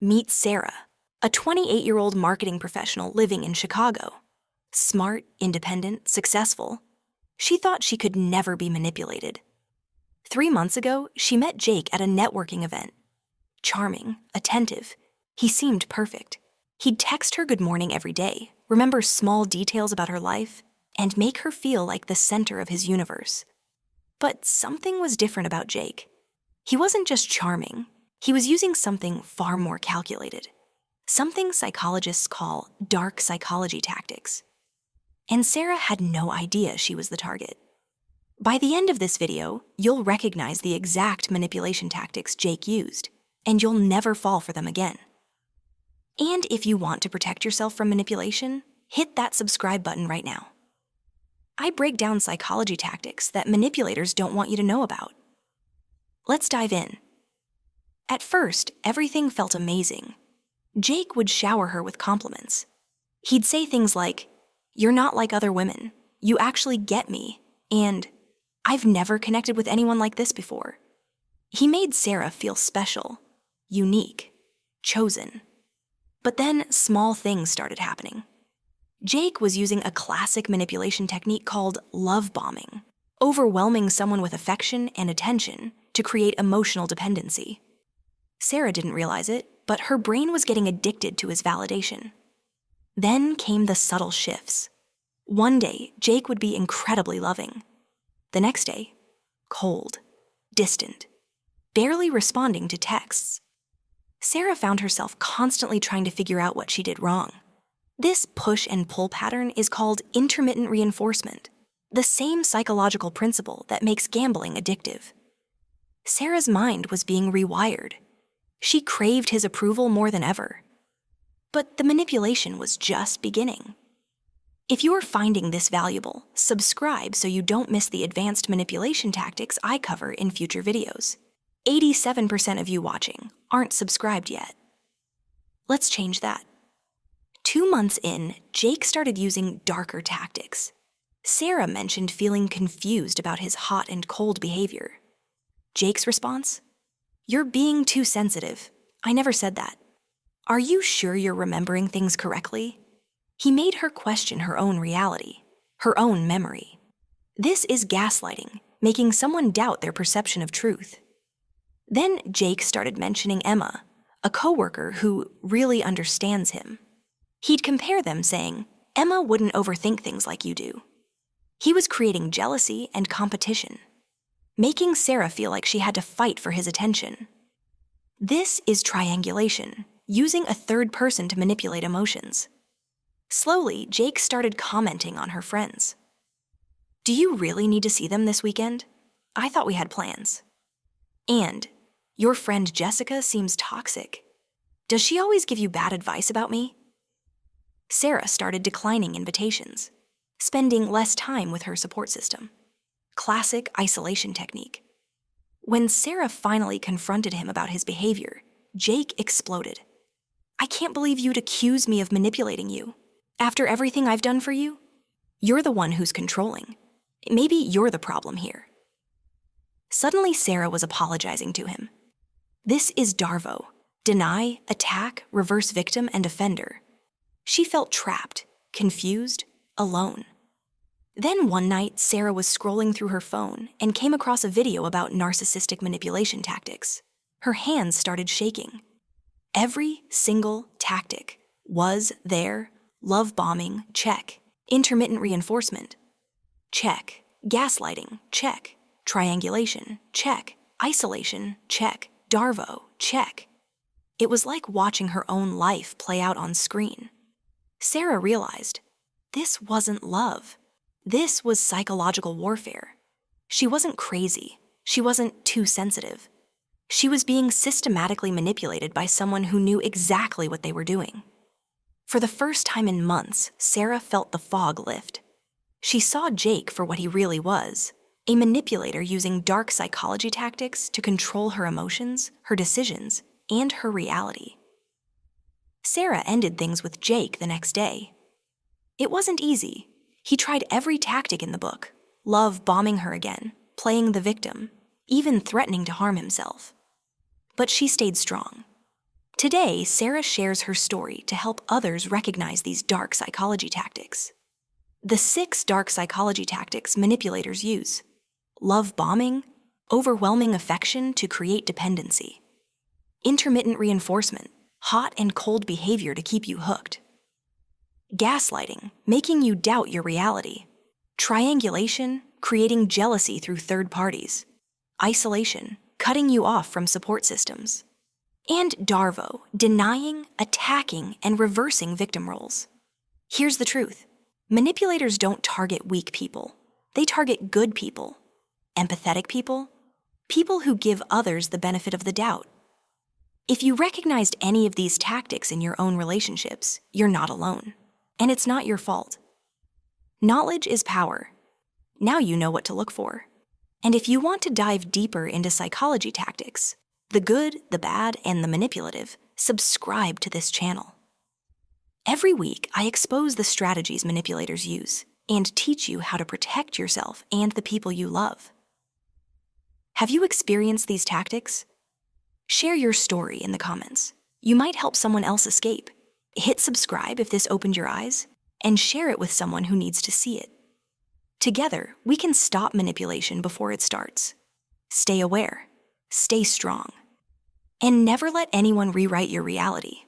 Meet Sarah, a 28-year-old marketing professional living in Chicago. Smart, independent, successful. She thought she could never be manipulated. 3 months ago, she met Jake at a networking event. Charming, attentive. He seemed perfect. He'd text her good morning every day, remember small details about her life, and make her feel like the center of his universe. But something was different about Jake. He wasn't just charming. He was using something far more calculated. Something psychologists call dark psychology tactics. And Sarah had no idea she was the target. By the end of this video, you'll recognize the exact manipulation tactics Jake used, and you'll never fall for them again. And if you want to protect yourself from manipulation, hit that subscribe button right now. I break down psychology tactics that manipulators don't want you to know about. Let's dive in. At first, everything felt amazing. Jake would shower her with compliments. He'd say things like, "You're not like other women. You actually get me," and "I've never connected with anyone like this before." He made Sarah feel special, unique, chosen. But then small things started happening. Jake was using a classic manipulation technique called love bombing, overwhelming someone with affection and attention to create emotional dependency. Sarah didn't realize it, but her brain was getting addicted to his validation. Then came the subtle shifts. One day, Jake would be incredibly loving. The next day, cold, distant, barely responding to texts. Sarah found herself constantly trying to figure out what she did wrong. This push and pull pattern is called intermittent reinforcement, the same psychological principle that makes gambling addictive. Sarah's mind was being rewired. She craved his approval more than ever. But the manipulation was just beginning. If you are finding this valuable, subscribe so you don't miss the advanced manipulation tactics I cover in future videos. 87% of you watching aren't subscribed yet. Let's change that. 2 months in, Jake started using darker tactics. Sarah mentioned feeling confused about his hot and cold behavior. Jake's response? "You're being too sensitive. I never said that. Are you sure you're remembering things correctly?" He made her question her own reality, her own memory. This is gaslighting, making someone doubt their perception of truth. Then Jake started mentioning Emma, a coworker who really understands him. He'd compare them, saying, "Emma wouldn't overthink things like you do." He was creating jealousy and competition, making Sarah feel like she had to fight for his attention. This is triangulation, using a third person to manipulate emotions. Slowly, Jake started commenting on her friends. "Do you really need to see them this weekend? I thought we had plans." And, "Your friend Jessica seems toxic. Does she always give you bad advice about me?" Sarah started declining invitations, spending less time with her support system. Classic isolation technique. When Sarah finally confronted him about his behavior, Jake exploded. "I can't believe you'd accuse me of manipulating you. After everything I've done for you? You're the one who's controlling. Maybe you're the problem here." Suddenly, Sarah was apologizing to him. This is DARVO: deny, attack, reverse victim, and offender. She felt trapped, confused, alone. Then one night, Sarah was scrolling through her phone and came across a video about narcissistic manipulation tactics. Her hands started shaking. Every single tactic was there. Love bombing, check. Intermittent reinforcement, check. Gaslighting, check. Triangulation, check. Isolation, check. DARVO, check. It was like watching her own life play out on screen. Sarah realized this wasn't love. This was psychological warfare. She wasn't crazy. She wasn't too sensitive. She was being systematically manipulated by someone who knew exactly what they were doing. For the first time in months, Sarah felt the fog lift. She saw Jake for what he really was, a manipulator using dark psychology tactics to control her emotions, her decisions, and her reality. Sarah ended things with Jake the next day. It wasn't easy. He tried every tactic in the book, love bombing her again, playing the victim, even threatening to harm himself. But she stayed strong. Today, Sarah shares her story to help others recognize these dark psychology tactics. The 6 dark psychology tactics manipulators use: love bombing, overwhelming affection to create dependency; intermittent reinforcement, hot and cold behavior to keep you hooked; gaslighting, making you doubt your reality; triangulation, creating jealousy through third parties; isolation, cutting you off from support systems; and DARVO, denying, attacking, and reversing victim roles. Here's the truth. Manipulators don't target weak people. They target good people, empathetic people, people who give others the benefit of the doubt. If you recognized any of these tactics in your own relationships, you're not alone. And it's not your fault. Knowledge is power. Now you know what to look for. And if you want to dive deeper into psychology tactics, the good, the bad, and the manipulative, subscribe to this channel. Every week, I expose the strategies manipulators use and teach you how to protect yourself and the people you love. Have you experienced these tactics? Share your story in the comments. You might help someone else escape. Hit subscribe if this opened your eyes, and share it with someone who needs to see it. Together, we can stop manipulation before it starts. Stay aware, stay strong, and never let anyone rewrite your reality.